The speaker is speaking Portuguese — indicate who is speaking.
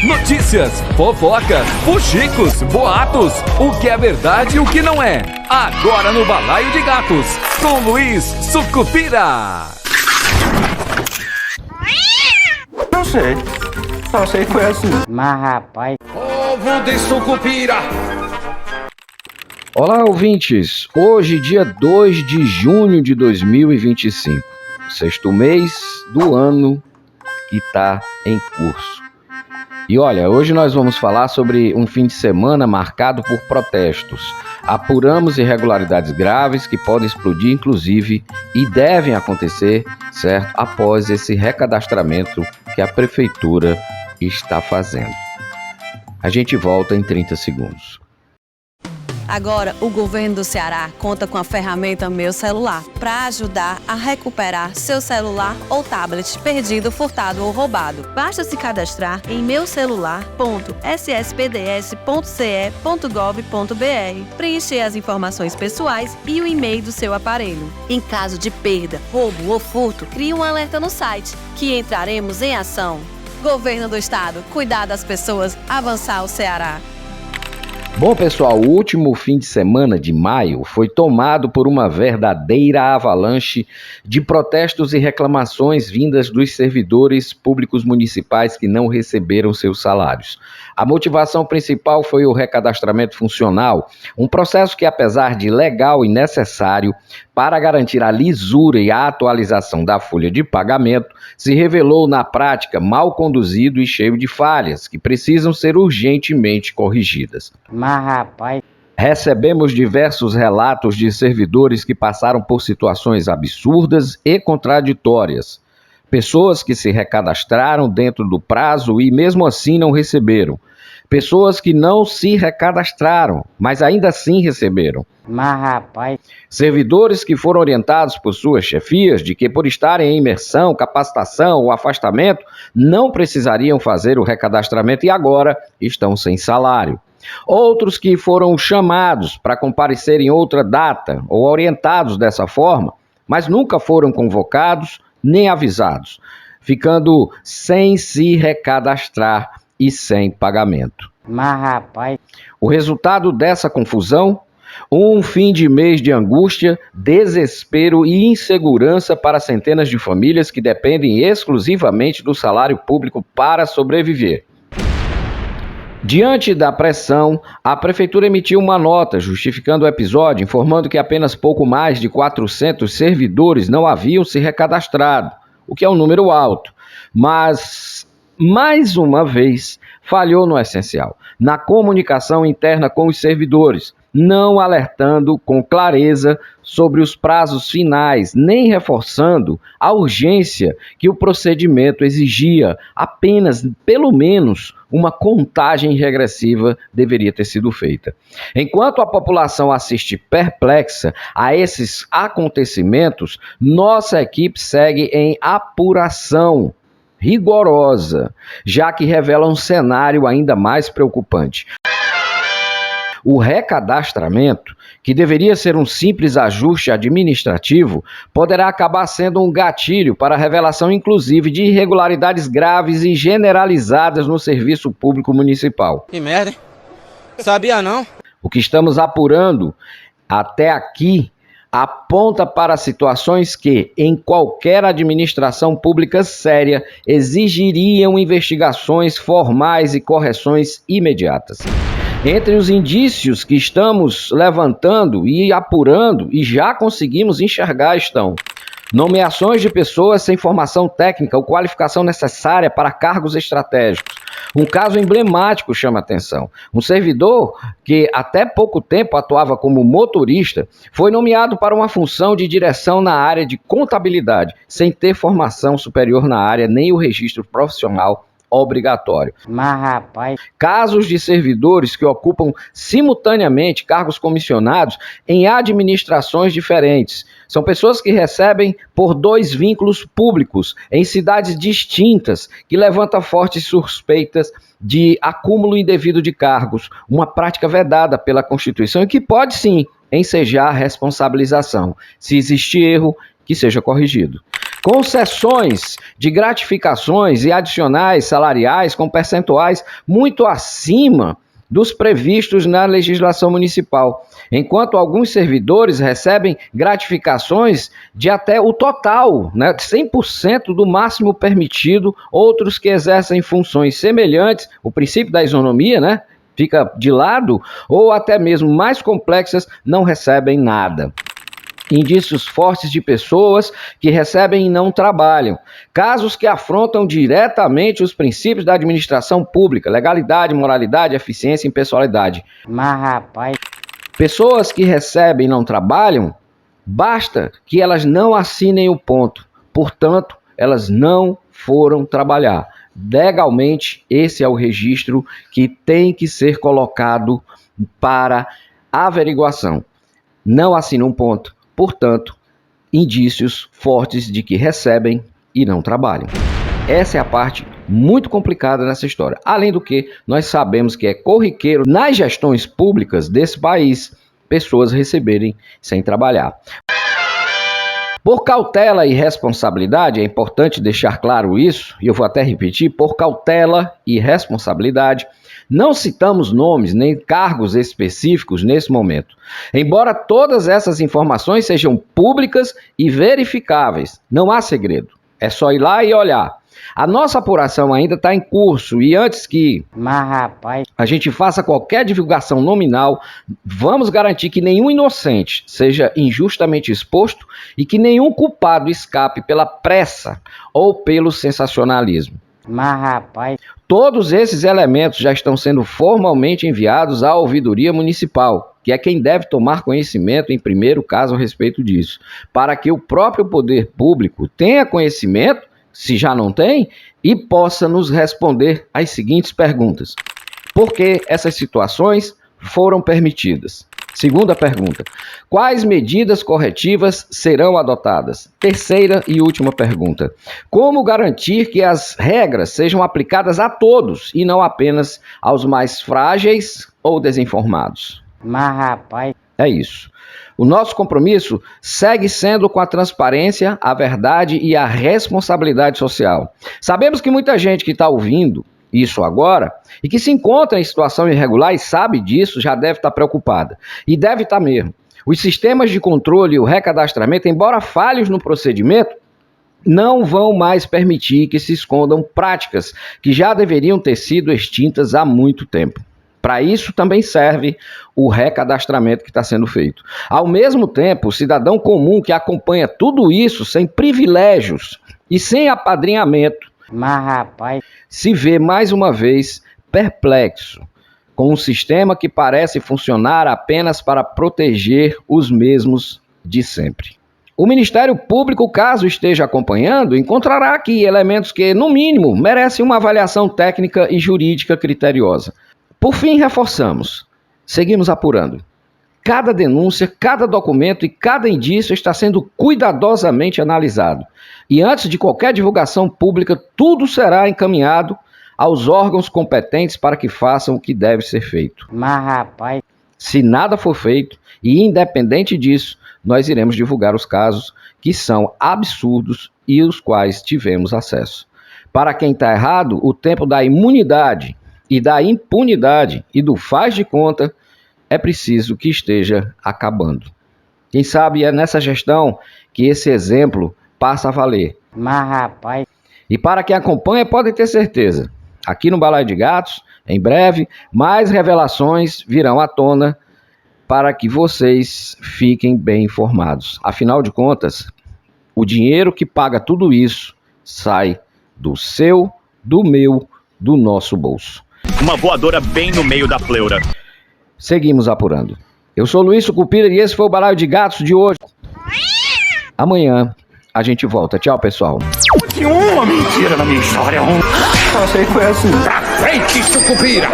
Speaker 1: Notícias, fofocas, fuxicos, boatos, o que é verdade e o que não é. Agora no Balaio de Gatos, com Luiz Sucupira.
Speaker 2: Não sei. Só sei que foi assim.
Speaker 3: Mas rapaz...
Speaker 1: Povo de Sucupira.
Speaker 4: Olá, ouvintes! Hoje, dia 2 de junho de 2025, sexto mês do ano que está em curso. E olha, hoje nós vamos falar sobre um fim de semana marcado por protestos. Apuramos irregularidades graves que podem explodir, inclusive, e devem acontecer, certo? Após esse recadastramento que a prefeitura está fazendo. A gente volta em 30 segundos.
Speaker 5: Agora, o governo do Ceará conta com a ferramenta Meu Celular para ajudar a recuperar seu celular ou tablet perdido, furtado ou roubado. Basta se cadastrar em meucelular.sspds.ce.gov.br, preencher as informações pessoais e o e-mail do seu aparelho. Em caso de perda, roubo ou furto, crie um alerta no site, que entraremos em ação. Governo do Estado, cuidar das pessoas, avançar o Ceará.
Speaker 4: Bom, pessoal, o último fim de semana de maio foi tomado por uma verdadeira avalanche de protestos e reclamações vindas dos servidores públicos municipais que não receberam seus salários. A motivação principal foi o recadastramento funcional, um processo que, apesar de legal e necessário para garantir a lisura e a atualização da folha de pagamento, se revelou na prática mal conduzido e cheio de falhas que precisam ser urgentemente corrigidas.
Speaker 3: Mas rapaz...
Speaker 4: Recebemos diversos relatos de servidores que passaram por situações absurdas e contraditórias. Pessoas que se recadastraram dentro do prazo e mesmo assim não receberam. Pessoas que não se recadastraram, mas ainda assim receberam.
Speaker 3: Mas rapaz...
Speaker 4: Servidores que foram orientados por suas chefias de que, por estarem em imersão, capacitação ou afastamento, não precisariam fazer o recadastramento e agora estão sem salário. Outros que foram chamados para comparecer em outra data ou orientados dessa forma, mas nunca foram convocados nem avisados, ficando sem se recadastrar e sem pagamento.
Speaker 3: Mas rapaz...
Speaker 4: O resultado dessa confusão? Um fim de mês de angústia, desespero e insegurança para centenas de famílias que dependem exclusivamente do salário público para sobreviver. Diante da pressão, a prefeitura emitiu uma nota justificando o episódio, informando que apenas pouco mais de 400 servidores não haviam se recadastrado, o que é um número alto, mas, mais uma vez, falhou no essencial, na comunicação interna com os servidores, não alertando com clareza sobre os prazos finais, nem reforçando a urgência que o procedimento exigia. Apenas, pelo menos, uma contagem regressiva deveria ter sido feita. Enquanto a população assiste perplexa a esses acontecimentos, nossa equipe segue em apuração rigorosa, já que revela um cenário ainda mais preocupante. O recadastramento, que deveria ser um simples ajuste administrativo, poderá acabar sendo um gatilho para a revelação, inclusive, de irregularidades graves e generalizadas no serviço público municipal.
Speaker 6: Que merda, hein? Sabia não?
Speaker 4: O que estamos apurando até aqui aponta para situações que, em qualquer administração pública séria, exigiriam investigações formais e correções imediatas. Entre os indícios que estamos levantando e apurando e já conseguimos enxergar estão nomeações de pessoas sem formação técnica ou qualificação necessária para cargos estratégicos. Um caso emblemático chama a atenção. Um servidor que até pouco tempo atuava como motorista foi nomeado para uma função de direção na área de contabilidade, sem ter formação superior na área nem o registro profissional obrigatório.
Speaker 3: Mas rapaz...
Speaker 4: Casos de servidores que ocupam simultaneamente cargos comissionados em administrações diferentes. São pessoas que recebem por 2 vínculos públicos em cidades distintas, que levanta fortes suspeitas de acúmulo indevido de cargos, uma prática vedada pela Constituição e que pode sim ensejar responsabilização. Se existir erro, que seja corrigido. concessões de gratificações e adicionais salariais com percentuais muito acima dos previstos na legislação municipal, enquanto alguns servidores recebem gratificações de até o total, 100% do máximo permitido, outros que exercem funções semelhantes, o princípio da isonomia, fica de lado, ou até mesmo mais complexas, não recebem nada. Indícios fortes de pessoas que recebem e não trabalham. Casos que afrontam diretamente os princípios da administração pública, legalidade, moralidade, eficiência e impessoalidade.
Speaker 3: Mas, rapaz...
Speaker 4: Pessoas que recebem e não trabalham, basta que elas não assinem o ponto. Portanto, elas não foram trabalhar. Legalmente, esse é o registro que tem que ser colocado para averiguação. Não assinam um ponto. Portanto, indícios fortes de que recebem e não trabalham. Essa é a parte muito complicada nessa história. Além do que, nós sabemos que é corriqueiro nas gestões públicas desse país pessoas receberem sem trabalhar. Por cautela e responsabilidade, é importante deixar claro isso, e eu vou até repetir, por cautela e responsabilidade, não citamos nomes nem cargos específicos nesse momento. Embora todas essas informações sejam públicas e verificáveis, não há segredo. É só ir lá e olhar. A nossa apuração ainda está em curso e antes que a gente faça qualquer divulgação nominal, vamos garantir que nenhum inocente seja injustamente exposto e que nenhum culpado escape pela pressa ou pelo sensacionalismo. Todos esses elementos já estão sendo formalmente enviados à ouvidoria municipal, que é quem deve tomar conhecimento em primeiro caso a respeito disso, para que o próprio poder público tenha conhecimento, se já não tem, e possa nos responder as seguintes perguntas. Por que essas situações foram permitidas? Segunda pergunta, quais medidas corretivas serão adotadas? Terceira e última pergunta, como garantir que as regras sejam aplicadas a todos e não apenas aos mais frágeis ou desinformados? É isso. O nosso compromisso segue sendo com a transparência, a verdade e a responsabilidade social. Sabemos que muita gente que está ouvindo isso agora e que se encontra em situação irregular e sabe disso, já deve estar preocupada. E deve estar mesmo. Os sistemas de controle e o recadastramento, embora falhos no procedimento, não vão mais permitir que se escondam práticas que já deveriam ter sido extintas há muito tempo. Para isso também serve o recadastramento que está sendo feito. Ao mesmo tempo, o cidadão comum que acompanha tudo isso sem privilégios e sem apadrinhamento, se vê mais uma vez perplexo com um sistema que parece funcionar apenas para proteger os mesmos de sempre. O Ministério Público, caso esteja acompanhando, encontrará aqui elementos que, no mínimo, merecem uma avaliação técnica e jurídica criteriosa. Por fim, reforçamos, seguimos apurando. Cada denúncia, cada documento e cada indício está sendo cuidadosamente analisado. E antes de qualquer divulgação pública, tudo será encaminhado aos órgãos competentes para que façam o que deve ser feito. Se nada for feito, e independente disso, nós iremos divulgar os casos que são absurdos e os quais tivemos acesso. Para quem está errado, o tempo da imunidade e da impunidade e do faz de conta é preciso que esteja acabando. Quem sabe é nessa gestão que esse exemplo passa a valer. E para quem acompanha pode ter certeza, aqui no Balaio de Gatos, em breve, mais revelações virão à tona para que vocês fiquem bem informados. Afinal de contas, o dinheiro que paga tudo isso sai do seu, do meu, do nosso bolso.
Speaker 7: Uma voadora bem no meio da pleura.
Speaker 4: Seguimos apurando. Eu sou Luiz Sucupira e esse foi o Balaio de Gatos de hoje. Amanhã a gente volta. Tchau, pessoal.
Speaker 2: Tinha uma mentira na minha história. Só sei que foi assim.
Speaker 1: Pra frente, Sucupira!